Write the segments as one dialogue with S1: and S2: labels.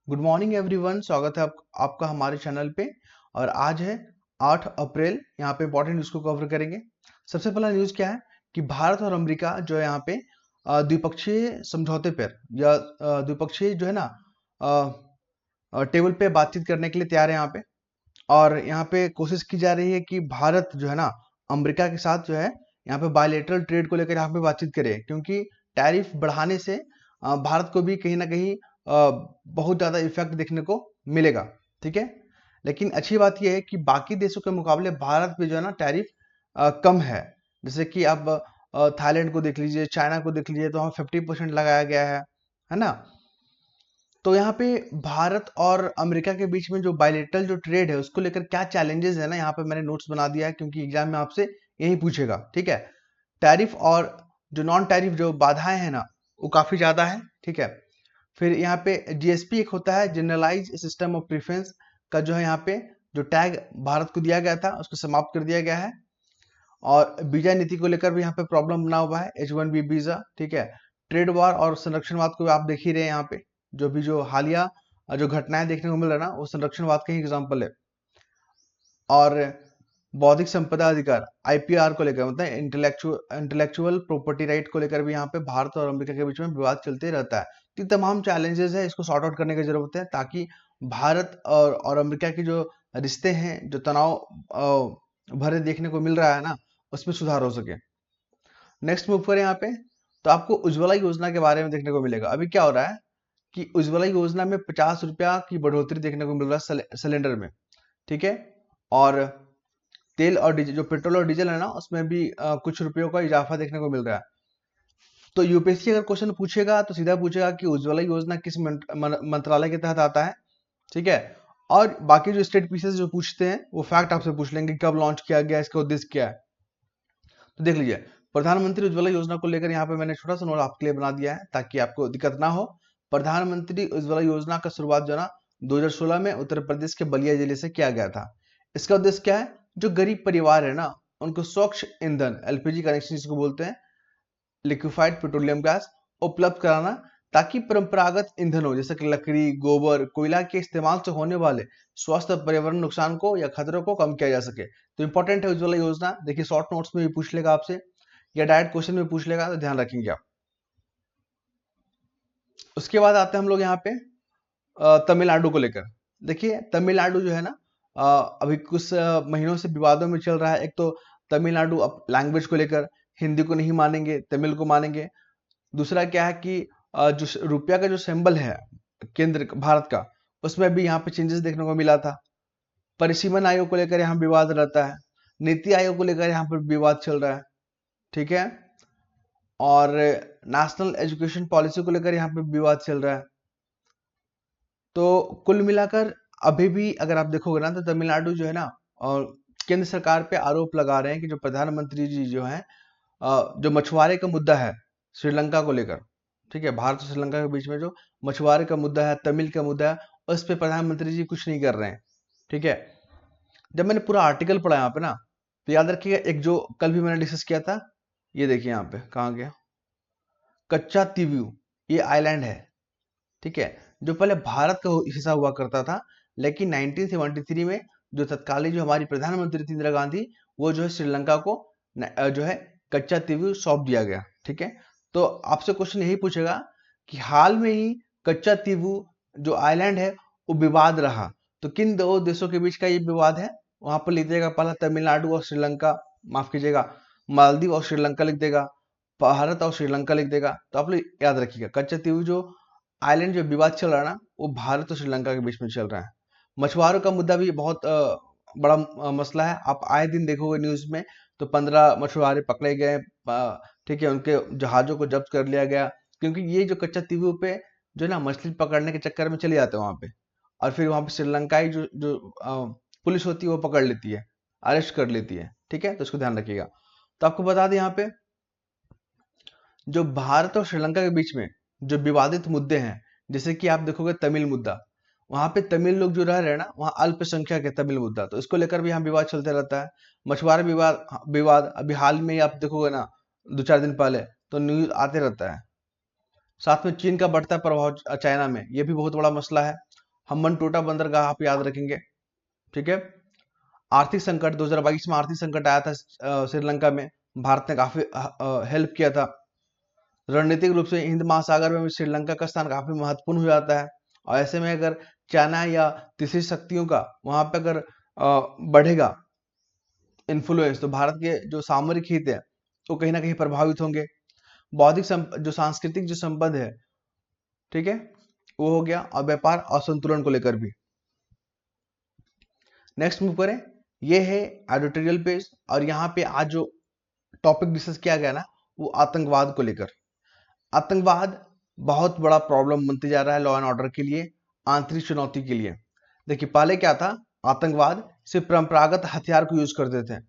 S1: Good morning everyone. स्वागत है आपका हमारे चैनल पे। और आज है 8 अप्रैल। यहाँ पे इंपॉर्टेंट न्यूज़ को कवर करेंगे। सबसे पहला न्यूज़ क्या है कि भारत और अमेरिका जो है यहाँ पे द्विपक्षीय समझौते पर या द्विपक्षीय जो है ना टेबल पे बातचीत करने के लिए तैयार है यहाँ पे। और यहाँ पे कोशिश की जा रही है कि भारत जो है ना अमेरिका के साथ जो है यहाँ पे बायलैटरल ट्रेड को लेकर यहाँ पे बातचीत करे, क्योंकि टैरिफ बढ़ाने से भारत को भी कहीं ना कहीं बहुत ज़्यादा इफेक्ट देखने को मिलेगा। ठीक है, लेकिन अच्छी बात यह है कि बाकी देशों के मुकाबले भारत पे जो है ना टैरिफ कम है। जैसे कि आप थाईलैंड को देख लीजिए, चाइना को देख लीजिए, तो वहाँ 50% लगाया गया है ना। तो यहाँ पे भारत और अमेरिका के बीच में जो बायलेटरल जो ट्रेड है उसको लेकर क्या चैलेंजेस है ना, यहाँ पे मैंने नोट्स बना दिया है, क्योंकि एग्जाम में आपसे यही पूछेगा। ठीक है, टैरिफ और जो नॉन टैरिफ जो बाधाएं हैं ना वो काफी ज्यादा है। ठीक है, फिर यहाँ पे जीएसपी एक होता है, जनरलाइज सिस्टम ऑफ प्रेफरेंस का जो है यहाँ पे जो टैग भारत को दिया गया था उसको समाप्त कर दिया गया है। और वीजा नीति को लेकर भी यहाँ पे प्रॉब्लम बना हुआ है, H1B वीजा। ठीक है, ट्रेड वार और संरक्षणवाद को आप देख ही रहे हैं। यहाँ पे जो हालिया जो घटनाएं देखने को मिल रहा है ना वो संरक्षणवाद का ही एग्जाम्पल है। और बौद्धिक संपदा अधिकार आईपीआर को लेकर मतलब इंटेलेक्चुअल प्रॉपर्टी राइट को लेकर भी यहाँ पे भारत और अमेरिका के बीच में विवाद चलते रहता है। तो ये तमाम चैलेंजेस है, इसको सॉर्ट आउट करने की जरूरत है, ताकि भारत और अमेरिका के जो रिश्ते हैं, जो तनाव भरे देखने को मिल रहा है ना, उसमें सुधार हो सके। नेक्स्ट मूव करें यहाँ पे, तो आपको उज्ज्वला योजना के बारे में देखने को मिलेगा। अभी क्या हो रहा है कि उज्ज्वला योजना में 50 रुपया की बढ़ोतरी देखने को मिल रहा है सिलेंडर में। ठीक है, और तेल और डीजल, जो पेट्रोल और डीजल है ना, उसमें भी कुछ रुपयों का इजाफा देखने को मिल रहा है। तो यूपीएससी अगर क्वेश्चन पूछेगा तो सीधा पूछेगा कि उज्ज्वला योजना किस मंत्रालय के तहत आता है। ठीक है, और बाकी जो स्टेट पीसेस जो पूछते हैं वो फैक्ट आपसे पूछ लेंगे, कब लॉन्च किया गया, इसका उद्देश्य क्या है। तो देख लीजिए, प्रधानमंत्री उज्ज्वला योजना को लेकर यहाँ पे मैंने छोटा सा नोट आपके लिए बना दिया है ताकि आपको दिक्कत ना हो। प्रधानमंत्री उज्ज्वला योजना का शुरुआत जो ना 2016 में उत्तर प्रदेश के बलिया जिले से किया गया था। इसका उद्देश्य क्या है, जो गरीब परिवार है ना उनको स्वच्छ ईंधन एलपीजी कनेक्शन जिसको बोलते हैं, लिक्विफाइड पेट्रोलियम गैस उपलब्ध कराना, ताकि परंपरागत ईंधनों जैसे कि लकड़ी, गोबर, कोयला के इस्तेमाल से होने वाले स्वास्थ्य और पर्यावरण नुकसान को या खतरों को कम किया जा सके। तो इंपॉर्टेंट है उज्ज्वला योजना। देखिए शॉर्ट नोट्स में भी पूछ लेगा आपसे या डायरेक्ट क्वेश्चन में पूछ लेगा, तो ध्यान रखेंगे आप। उसके बाद आते हैं हम लोग यहाँ पे तमिलनाडु को लेकर। देखिए तमिलनाडु जो है ना अभी कुछ महीनों से विवादों में चल रहा है। एक तो तमिलनाडु अब लैंग्वेज को लेकर हिंदी को नहीं मानेंगे, तमिल को मानेंगे। दूसरा क्या है कि जो रुपया का जो सिंबल है केंद्र भारत का, उसमें भी यहाँ पे चेंजेस देखने को मिला था। परिसीमन आयोग को लेकर यहाँ विवाद रहता है, नीति आयोग को लेकर यहाँ पर विवाद चल रहा है। ठीक है, और नेशनल एजुकेशन पॉलिसी को लेकर यहाँ पे विवाद चल रहा है। तो कुल मिलाकर अभी भी अगर आप देखोगे ना तो तमिलनाडु जो है ना और केंद्र सरकार पे आरोप लगा रहे हैं कि जो प्रधानमंत्री जी जो है जो मछुआरे का मुद्दा है श्रीलंका को लेकर। ठीक है, भारत और श्रीलंका के बीच में जो मछुआरे का मुद्दा है, तमिल का मुद्दा है, उस पे प्रधानमंत्री जी कुछ नहीं कर रहे हैं। ठीक है, जब मैंने पूरा आर्टिकल पढ़ा यहाँ पे ना, तो याद रखिएगा एक जो कल भी मैंने डिस्कस किया था, ये देखिए यहाँ पे कहाँ गया, कच्चा तीवू, ये आइलैंड है। ठीक है, जो पहले भारत का हिस्सा हुआ करता था, लेकिन 1973 में जो तत्कालीन जो हमारी प्रधानमंत्री थी इंदिरा गांधी, वो जो है श्रीलंका को जो है कच्चा तीवू सौंप दिया गया। ठीक है, तो आपसे क्वेश्चन यही पूछेगा कि हाल में ही कच्चा तीवू जो आइलैंड है वो विवाद रहा, तो किन दो देशों के बीच का ये विवाद है, वहां पर लिख देगा पहला तमिलनाडु और श्रीलंका, माफ कीजिएगा मालदीव और श्रीलंका लिख देगा, भारत और श्रीलंका लिख देगा। तो आप लोग याद रखिएगा कच्चा तीवू जो आइलैंड जो विवाद चल रहा है ना वो भारत और श्रीलंका के बीच में चल रहा है। मछुआरों का मुद्दा भी बहुत बड़ा मसला है। आप आए दिन देखोगे न्यूज में, तो 15 मछुआरे पकड़े गए। ठीक है, उनके जहाजों को जब्त कर लिया गया, क्योंकि ये जो कच्चा तीवू पे जो ना मछली पकड़ने के चक्कर में चले जाते हैं वहां पे, और फिर वहां पे श्रीलंकाई जो जो पुलिस होती है वो पकड़ लेती है, अरेस्ट कर लेती है। ठीक है, तो इसको ध्यान रखिएगा। तो आपको बता दें यहाँ पे जो भारत और श्रीलंका के बीच में जो विवादित मुद्दे हैं, जैसे कि आप देखोगे तमिल मुद्दा, वहां पे तमिल लोग जो रह रहे हैं ना वहाँ अल्पसंख्यक है तमिल मुद्दा, तो इसको लेकर भी यहाँ विवाद चलते रहता है। मछुआरा विवाद अभी हाल में ही आप देखोगे ना 2-4 दिन पहले, तो न्यूज आते रहता है। साथ में चीन का बढ़ता प्रभाव चाइना में, ये भी बहुत बड़ा मसला है। हम्बनटोटा बंदरगाह आप याद रखेंगे, ठीक है। आर्थिक संकट 2022 में आर्थिक संकट आया था श्रीलंका में, भारत ने काफी हेल्प किया था। रणनीतिक रूप से हिंद महासागर में भी श्रीलंका का स्थान काफी महत्वपूर्ण हो जाता है, और ऐसे में अगर चाइना या तीसरी शक्तियों का वहां पे अगर बढ़ेगा इन्फ्लुएंस, तो भारत के जो सामरिक हित है वो कहीं ना कहीं प्रभावित होंगे। जो सांस्कृतिक जो संबंध है, ठीक है, वो हो गया, और व्यापार असंतुलन को लेकर भी। नेक्स्ट मूव करें, ये है एडिटोरियल पेज, और यहाँ पे आज जो टॉपिक डिस्कस किया गया ना, वो आतंकवाद को लेकर। आतंकवाद बहुत बड़ा प्रॉब्लम बनते जा रहा है लॉ एंड ऑर्डर के लिए, आंतरिक चुनौती के लिए। देखिए पहले क्या था, आतंकवाद सिर्फ परंपरागत हथियार को यूज करते थे,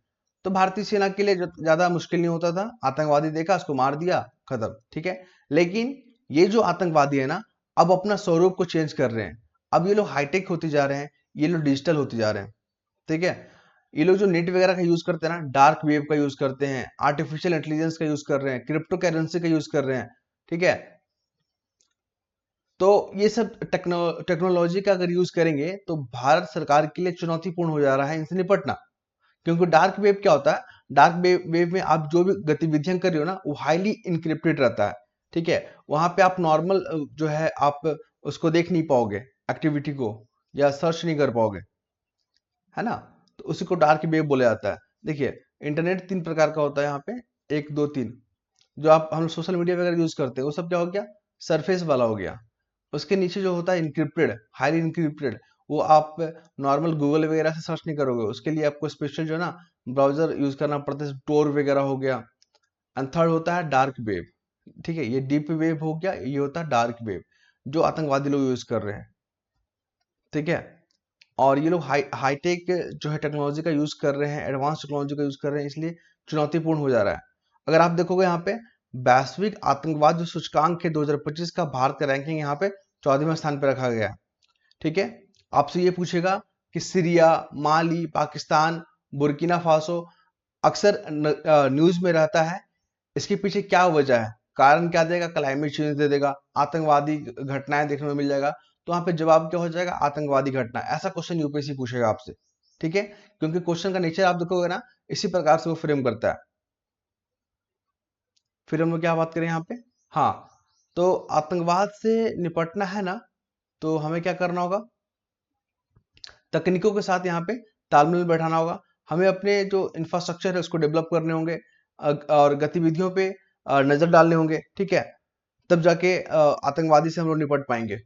S1: तो भारतीय सेना के लिए ज्यादा मुश्किल नहीं होता था, आतंकवादी देखा उसको मार दिया, खत्म, ठीक है। लेकिन ये जो आतंकवादी है ना, अब अपना स्वरूप को चेंज कर रहे हैं, अब ये लोग हाईटेक होते जा रहे हैं, ये लोग डिजिटल होते जा रहे हैं, ठीक है। ये लोग जो नेट वगैरह का यूज करते हैं ना, डार्क वेब का यूज करते हैं, आर्टिफिशियल इंटेलिजेंस का यूज कर रहे हैं, क्रिप्टो करेंसी का यूज कर रहे हैं, ठीक है। तो ये सब टेक्नोलॉजी का अगर यूज करेंगे तो भारत सरकार के लिए चुनौतीपूर्ण हो जा रहा है इनसे निपटना। क्योंकि डार्क वेब क्या होता है, डार्क वेब में आप जो भी गतिविधियां कर रहे हो ना, वो हाईली इनक्रिप्टेड रहता है, ठीक है। वहां पे आप नॉर्मल जो है आप उसको देख नहीं पाओगे, एक्टिविटी को, या सर्च नहीं कर पाओगे, है ना। तो उसी को डार्क वेब बोला जाता है। देखिए इंटरनेट 3 प्रकार का होता है यहाँ पे, 1 2 3। जो आप हम सोशल मीडिया वगैरह यूज करते हैं वो सब क्या हो गया, सरफेस वाला हो गया। उसके नीचे जो होता है इनक्रिप्टेड, हाईली इनक्रिप्टेड, वो आप नॉर्मल गूगल वगैरह से सर्च नहीं करोगे, उसके लिए आपको स्पेशल जो है ना ब्राउजर यूज करना पड़ता है, टोर वगैरह हो गया। एंड थर्ड होता है डार्क वेब, ठीक है, ये डीप वेब हो गया, ये होता है डार्क वेब, जो आतंकवादी लोग यूज कर रहे हैं, ठीक है। और ये लोग हाईटेक जो है टेक्नोलॉजी का यूज कर रहे हैं, एडवांस टेक्नोलॉजी का यूज कर रहे हैं, इसलिए चुनौतीपूर्ण हो जा रहा है। अगर आप देखोगे यहाँ पे वैश्विक आतंकवाद जो सूचकांक है 2025 का, भारत का रैंकिंग यहाँ पे 14वें स्थान पे रखा गया है, ठीक है। आपसे ये पूछेगा कि सीरिया, माली, पाकिस्तान, बुर्किना फासो अक्सर न्यूज में रहता है, इसके पीछे क्या वजह है, कारण क्या देगा, क्लाइमेट चेंज दे देगा, आतंकवादी घटनाएं देखने को मिल जाएगा, तो वहां पे जवाब क्या हो जाएगा, आतंकवादी घटना। ऐसा क्वेश्चन यूपीएससी पूछेगा आपसे, ठीक है, क्योंकि क्वेश्चन का नेचर आप देखोगे ना, इसी प्रकार से वो फ्रेम करता है। फिर हम लोग क्या बात करें यहाँ पे, हाँ, तो आतंकवाद से निपटना है ना, तो हमें क्या करना होगा, तकनीकों के साथ यहाँ पे तालमेल बैठाना होगा, हमें अपने जो इंफ्रास्ट्रक्चर है उसको डेवलप करने होंगे, और गतिविधियों पे नजर डालने होंगे, ठीक है, तब जाके आतंकवादी से हम लोग निपट पाएंगे।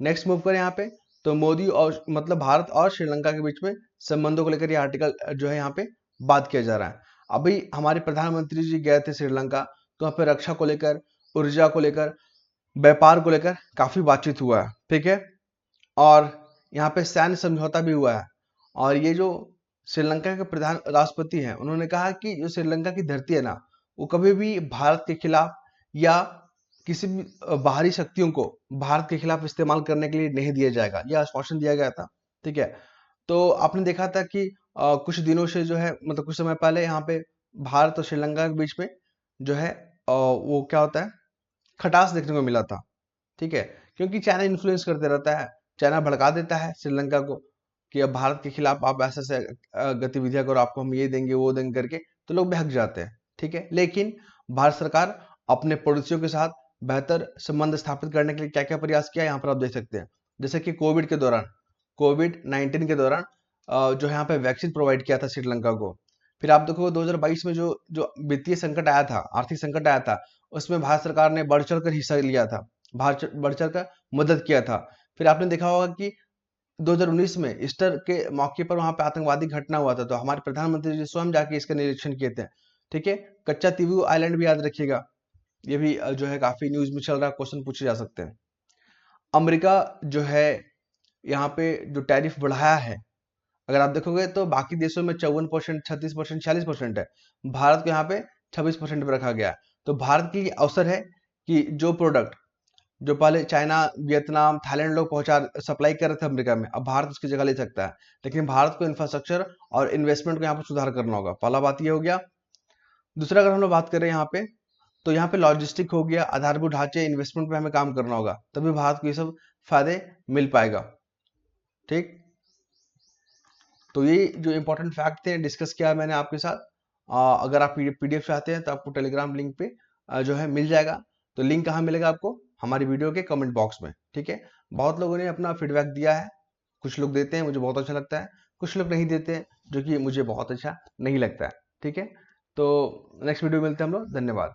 S1: नेक्स्ट मूव करें यहाँ पे, तो मोदी और मतलब भारत और श्रीलंका के बीच में संबंधों को लेकर ये आर्टिकल जो है यहाँ पे बात किया जा रहा है। अभी हमारे प्रधानमंत्री जी गए थे श्रीलंका, तो वहाँ पे रक्षा को लेकर, ऊर्जा को लेकर, व्यापार को लेकर काफी बातचीत हुआ है, ठीक है। और यहाँ पे सैन्य समझौता भी हुआ है। और ये जो श्रीलंका के प्रधान राष्ट्रपति हैं, उन्होंने कहा कि जो श्रीलंका की धरती है ना, वो कभी भी भारत के खिलाफ या किसी भी बाहरी शक्तियों को भारत के खिलाफ इस्तेमाल करने के लिए नहीं दिया जाएगा, यह आश्वासन दिया गया था, ठीक है। तो आपने देखा था कि कुछ दिनों से जो है, मतलब कुछ समय पहले यहाँ पे भारत और श्रीलंका के बीच में जो है वो क्या होता है, खटास देखने को मिला था, ठीक है। क्योंकि चाइना इन्फ्लुएंस करते रहता है, चाइना भड़का देता है श्रीलंका को कि अब भारत के खिलाफ आप ऐसे ऐसे गतिविधियां करो, आपको हम ये देंगे वो देंगे करके, तो लोग बहक जाते हैं, ठीक है। लेकिन भारत सरकार अपने पड़ोसियों के साथ बेहतर संबंध स्थापित करने के लिए क्या क्या प्रयास किया, यहाँ पर आप देख सकते हैं। जैसे कि कोविड-19 के दौरान जो यहाँ पे वैक्सीन प्रोवाइड किया था श्रीलंका को। फिर आप देखो 2022 में जो जो वित्तीय संकट आया था, आर्थिक संकट आया था, उसमें भारत सरकार ने बढ़ चढ़ कर हिस्सा लिया था, बढ़ चढ़ कर मदद किया था। फिर आपने देखा होगा कि 2019 में ईस्टर के मौके पर वहां पे आतंकवादी घटना हुआ था, तो हमारे प्रधानमंत्री जी स्वयं जाके इसका निरीक्षण किए थे, ठीक है। कच्चा तीवू आइलैंड भी याद रखिएगा, ये भी जो है काफी न्यूज में चल रहा है, क्वेश्चन पूछे जा सकते हैं। अमेरिका जो है यहाँ पे जो टैरिफ बढ़ाया है, अगर आप देखोगे तो बाकी देशों में 54%, 36%, 46% है, भारत को यहाँ पे 26% पे रखा गया है। तो भारत के लिए अवसर है कि जो प्रोडक्ट जो पहले चाइना, वियतनाम, थाईलैंड लोग पहुंचा सप्लाई कर रहे थे अमेरिका में, अब भारत उसकी जगह ले सकता है। लेकिन भारत को इंफ्रास्ट्रक्चर और इन्वेस्टमेंट को यहाँ पर सुधार करना होगा, पहला बात ये हो गया। दूसरा अगर हम लोग बात करें यहाँ पे, तो यहाँ पे लॉजिस्टिक हो गया, आधारभूत ढांचे, इन्वेस्टमेंट पे हमें काम करना होगा, तभी भारत को ये सब फायदे मिल पाएगा। ठीक, तो ये जो इंपॉर्टेंट फैक्ट थे डिस्कस किया मैंने आपके साथ। अगर आप पीडीएफ चाहते हैं तो आपको टेलीग्राम लिंक पे जो है मिल जाएगा। तो लिंक कहाँ मिलेगा आपको? हमारी वीडियो के कमेंट बॉक्स में। ठीक है, बहुत लोगों ने अपना फीडबैक दिया है, कुछ लोग देते हैं, मुझे बहुत अच्छा लगता है, कुछ लोग नहीं देते हैं, जो कि मुझे बहुत अच्छा नहीं लगता है। ठीक है, तो नेक्स्ट वीडियो मिलते हैं हम लोग। धन्यवाद।